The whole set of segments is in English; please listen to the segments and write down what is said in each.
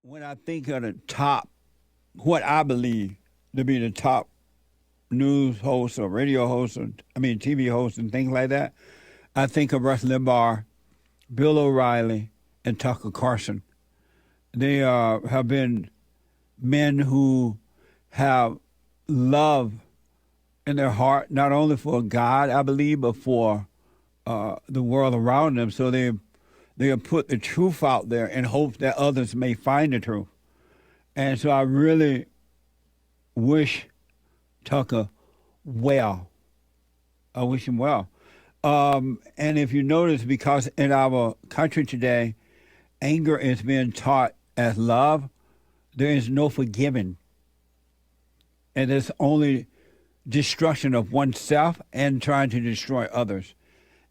When I think of the top, what I believe to be the top news hosts or radio hosts, or, TV hosts and things like that, I think of Rush Limbaugh, Bill O'Reilly, and Tucker Carlson. They have been men who have love in their heart, not only for God, I believe, but for the world around them. So they have put the truth out there in hopes that others may find the truth. And so I really wish Tucker well. I wish him well. And if you notice, because in our country today, anger is being taught as love, there is no forgiving. And it's only destruction of oneself and trying to destroy others.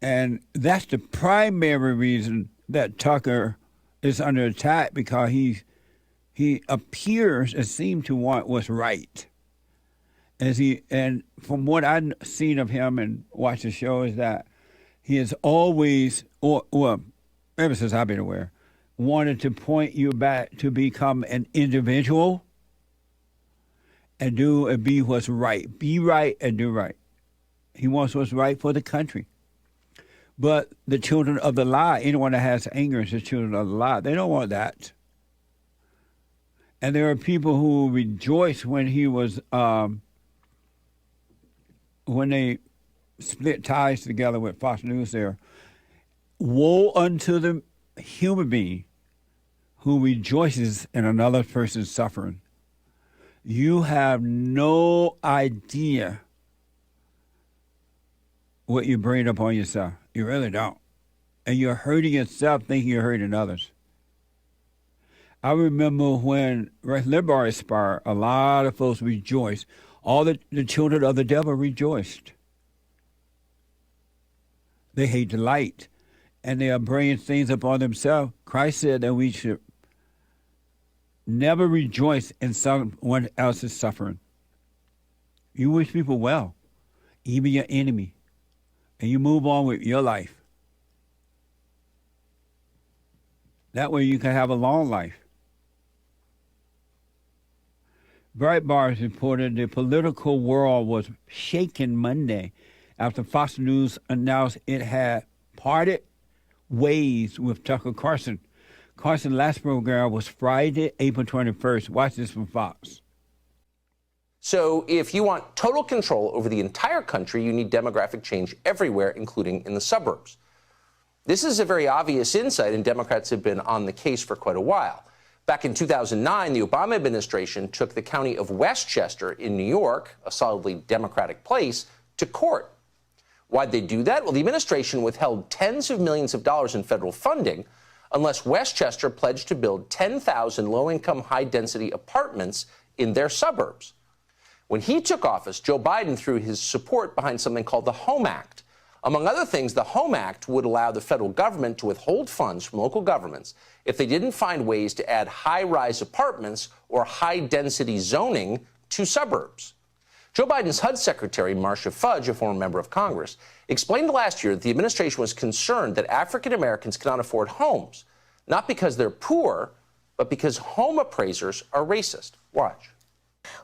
And that's the primary reason that Tucker is under attack, because he appears and seems to want what's right. And from what I've seen of him and watched the show, is that he has always, or ever since I've been aware, wanted to point you back to become an individual and do and be what's right. Be right and do right. He wants what's right for the country. But the children of the lie, anyone that has anger is the children of the lie. They don't want that. And there are people who rejoice when he was, when they split ties together with Fox News there. Woe unto the human being who rejoices in another person's suffering. You have no idea what you bring upon yourself. You really don't. And you're hurting yourself thinking you're hurting others. I remember when Rush Limbaugh expired, a lot of folks rejoiced. All the children of the devil rejoiced. They hate the light, and they are bringing things upon themselves. Christ said that we should never rejoice in someone else's suffering. You wish people well, even your enemy, and you move on with your life. That way you can have a long life. Breitbart reported the political world was shaken Monday after Fox News announced it had parted ways with Tucker Carlson. Carson's last program was Friday, April 21st. Watch this from Fox. So if you want total control over the entire country, you need demographic change everywhere, including in the suburbs. This is a very obvious insight, and Democrats have been on the case for quite a while. Back in 2009, the Obama administration took the county of Westchester in New York, a solidly Democratic place, to court. Why'd they do that? Well, the administration withheld tens of millions of dollars in federal funding unless Westchester pledged to build 10,000 low-income, high-density apartments in their suburbs. When he took office, Joe Biden threw his support behind something called the HOME Act. Among other things, the HOME Act would allow the federal government to withhold funds from local governments if they didn't find ways to add high-rise apartments or high-density zoning to suburbs. Joe Biden's HUD Secretary, Marcia Fudge, a former member of Congress, explained last year that the administration was concerned that African Americans cannot afford homes, not because they're poor, but because home appraisers are racist. Watch.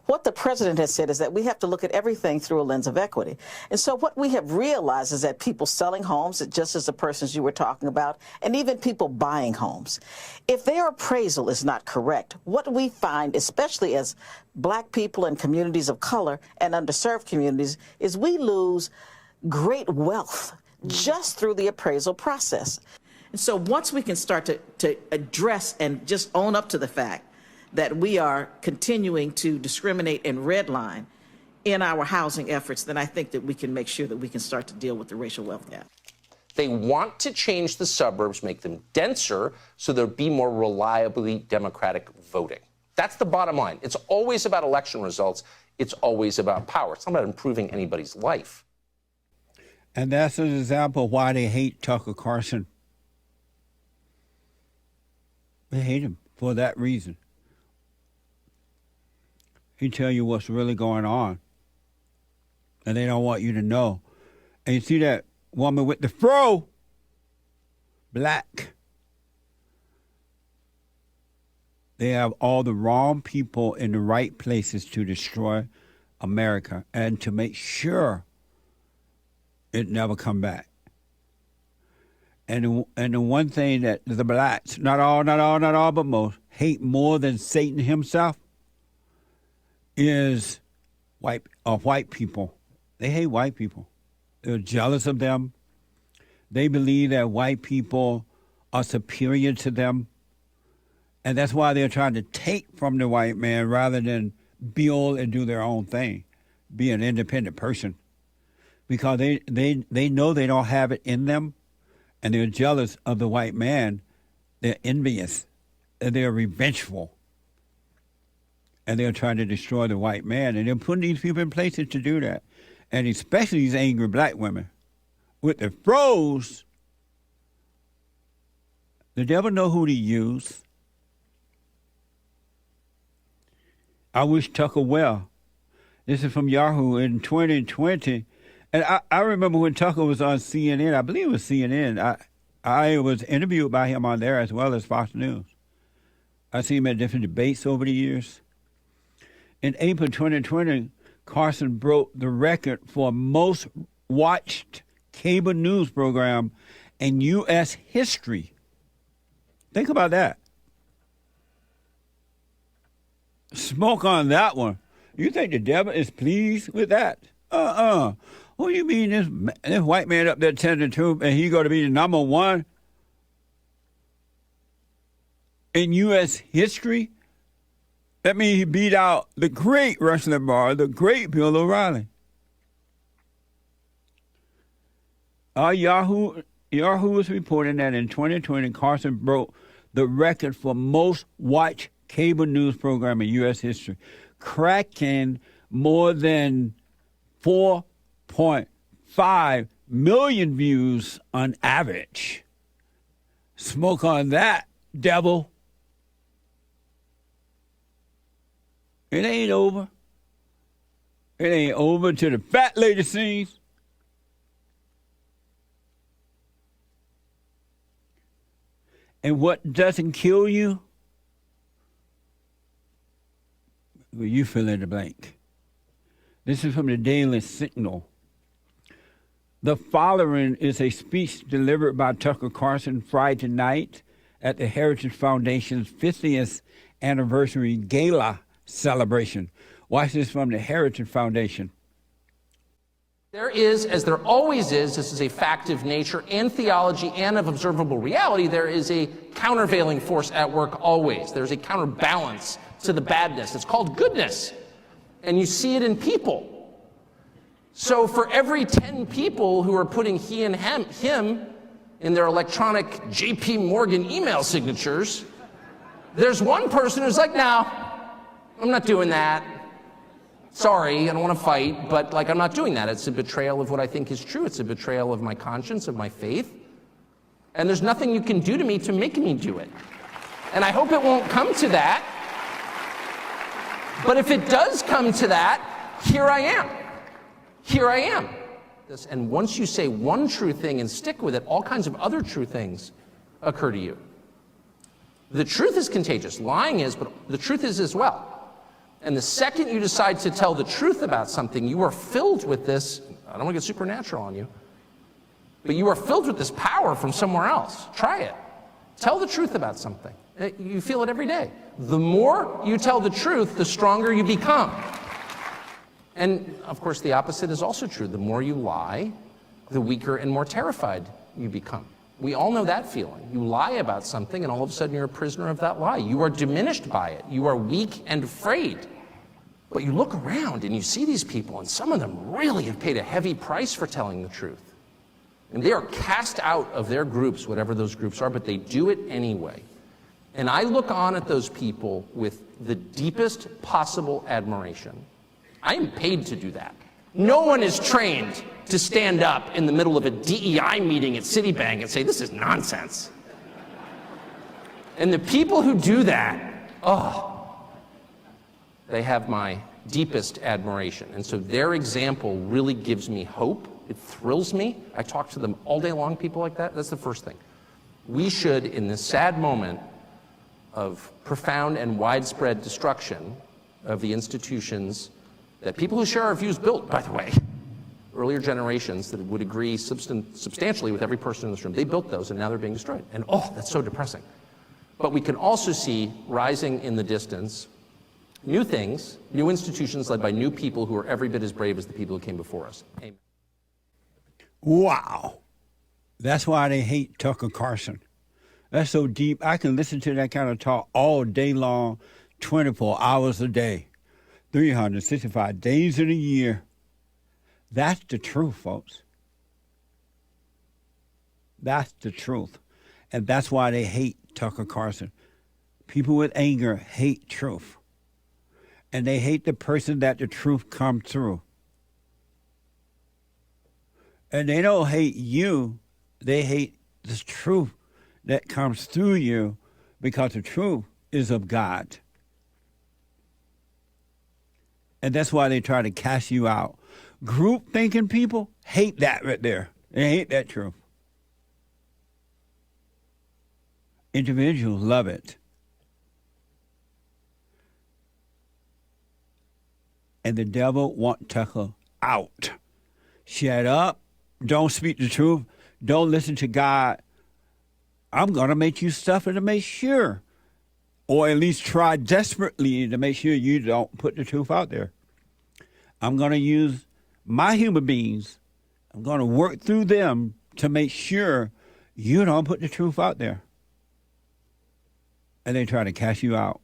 What the president has said is that we have to look at everything through a lens of equity. And so what we have realized is that people selling homes, just as the persons you were talking about, and even people buying homes, if their appraisal is not correct, what we find, especially as black people in communities of color and underserved communities, is we lose great wealth just through the appraisal process. And so once we can start to address and just own up to the fact that we are continuing to discriminate and redline in our housing efforts, then I think that we can make sure that we can start to deal with the racial wealth gap. They want to change the suburbs, make them denser, so there'll be more reliably Democratic voting. That's the bottom line. It's always about election results. It's always about power. It's not about improving anybody's life. And that's an example of why they hate Tucker Carlson. They hate him for that reason. He tell you what's really going on, and they don't want you to know. And you see that woman with the fro, black. They have all the wrong people in the right places to destroy America and to make sure it never come back. And the one thing that the blacks, not all, but most, hate more than Satan himself is white people. They hate white people. They're jealous of them. They believe that white people are superior to them. And that's why they're trying to take from the white man rather than build and do their own thing, be an independent person. Because they know they don't have it in them, and they're jealous of the white man. They're envious, and they're revengeful. And they're trying to destroy the white man. And they're putting these people in places to do that. And especially these angry black women. With the froze, the devil know who to use. I wish Tucker well. This is from Yahoo in 2020. And I remember when Tucker was on CNN, I believe it was CNN, I was interviewed by him on there as well as Fox News. I've seen him at different debates over the years. In April 2020, Carlson broke the record for most watched cable news program in U.S. history. Think about that. Smoke on that one. You think the devil is pleased with that? What do you mean this white man up there telling the truth and he going to be the number one in U.S. history? That means he beat out the great Rush Limbaugh, the great Bill O'Reilly. Yahoo is reporting that in 2020, Carlson broke the record for most watched cable news program in U.S. history, cracking more than 4.5 million views on average. Smoke on that, devil. It ain't over. It ain't over till the fat lady sings. And what doesn't kill you, well, you fill in the blank. This is from the Daily Signal. The following is a speech delivered by Tucker Carlson Friday night at the Heritage Foundation's 50th anniversary gala celebration. Watch this from the Heritage Foundation. There is, as there always is, this is a fact of nature and theology and of observable reality, there is a countervailing force at work always. There's a counterbalance to the badness. It's called goodness. And you see it in people. So for every 10 people who are putting he and him in their electronic JP Morgan email signatures, there's one person who's like, no, I'm not doing that. Sorry, I don't want to fight, but I'm not doing that. It's a betrayal of what I think is true. It's a betrayal of my conscience, of my faith. And there's nothing you can do to me to make me do it. And I hope it won't come to that. But if it does come to that, here I am. Here I am. And once you say one true thing and stick with it, all kinds of other true things occur to you. The truth is contagious. Lying is, but the truth is as well. And the second you decide to tell the truth about something, you are filled with this, I don't want to get supernatural on you, but you are filled with this power from somewhere else. Try it. Tell the truth about something. You feel it every day. The more you tell the truth, the stronger you become. And, of course, the opposite is also true. The more you lie, the weaker and more terrified you become. We all know that feeling. You lie about something, and all of a sudden you're a prisoner of that lie. You are diminished by it. You are weak and afraid. But you look around and you see these people, and some of them really have paid a heavy price for telling the truth. And they are cast out of their groups, whatever those groups are, but they do it anyway. And I look on at those people with the deepest possible admiration. I am paid to do that. No one is trained to stand up in the middle of a DEI meeting at Citibank and say, this is nonsense. And the people who do that, they have my deepest admiration. And so their example really gives me hope. It thrills me. I talk to them all day long, people like that. That's the first thing. We should, in this sad moment, of profound and widespread destruction of the institutions that people who share our views built, by the way. Earlier generations that would agree substantially with every person in this room, they built those and now they're being destroyed. And oh, that's so depressing. But we can also see rising in the distance new things, new institutions led by new people who are every bit as brave as the people who came before us. Amen. Wow. That's why they hate Tucker Carlson. That's so deep. I can listen to that kind of talk all day long, 24 hours a day, 365 days in a year. That's the truth, folks. That's the truth. And that's why they hate Tucker Carlson. People with anger hate truth. And they hate the person that the truth comes through. And they don't hate you. They hate the truth that comes through you because the truth is of God. And that's why they try to cast you out. Group thinking people hate that right there. They hate that truth. Individuals love it. And the devil want Tucker out. Shut up. Don't speak the truth. Don't listen to God. I'm going to make you suffer to make sure. Or at least try desperately to make sure you don't put the truth out there. I'm going to use my human beings. I'm going to work through them to make sure you don't put the truth out there. And they try to cast you out.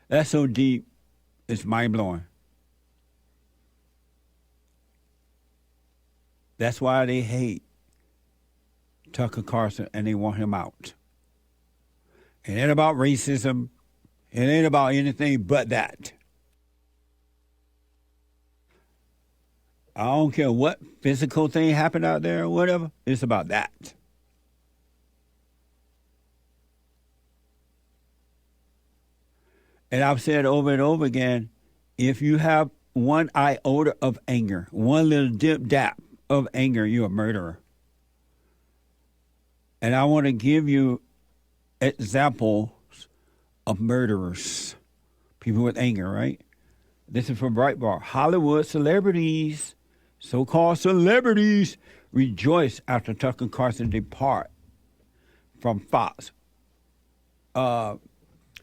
That's so deep, it's mind-blowing. That's why they hate Tucker Carlson and they want him out. It ain't about racism. It ain't about anything but that. I don't care what physical thing happened out there or whatever. It's about that. And I've said over and over again, if you have one iota of anger, one little dip-dap of anger, you're a murderer. And I want to give you examples of murderers, people with anger, right? This is from Breitbart. Hollywood celebrities, so-called celebrities, rejoice after Tucker Carlson depart from Fox.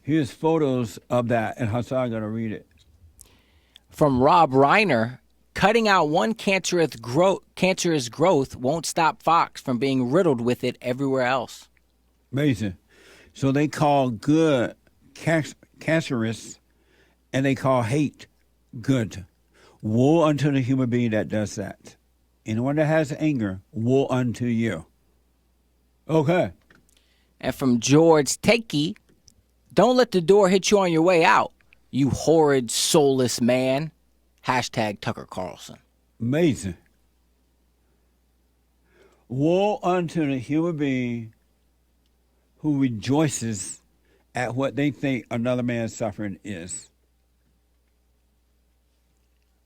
Here's photos of that, and Hassan going to read it. From Rob Reiner, cutting out one cancerous growth won't stop Fox from being riddled with it everywhere else. Amazing. So they call good cancerous, and they call hate good. Woe unto the human being that does that. Anyone that has anger, woe unto you. Okay. And from George Takei, don't let the door hit you on your way out, you horrid, soulless man. Hashtag Tucker Carlson. Amazing. Woe unto the human being who rejoices at what they think another man's suffering is.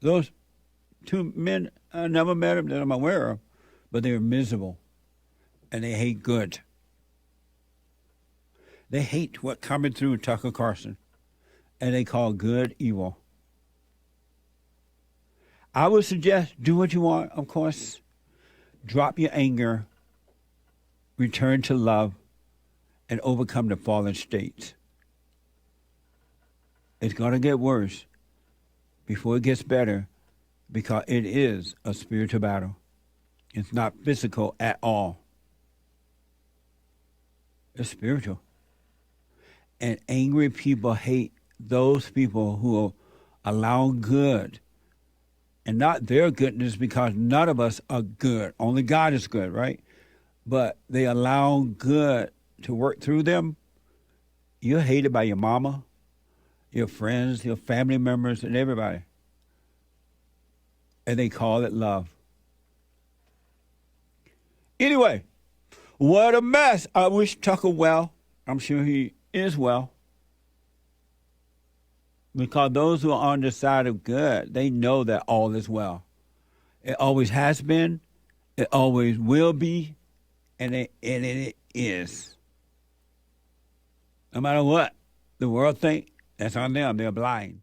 Those two men, I never met them that I'm aware of, but they are miserable and they hate good. They hate what coming through Tucker Carlson, and they call good evil. I would suggest do what you want, of course. Drop your anger, return to love, and overcome the fallen state. It's going to get worse before it gets better because it is a spiritual battle. It's not physical at all. It's spiritual. And angry people hate those people who allow good and not their goodness, because none of us are good. Only God is good, right? But they allow good to work through them. You're hated by your mama, your friends, your family members, and everybody. And they call it love. Anyway, what a mess. I wish Tucker well. I'm sure he is well. Because those who are on the side of good, they know that all is well. It always has been, it always will be, and it is. No matter what the world think, that's on them. They're blind.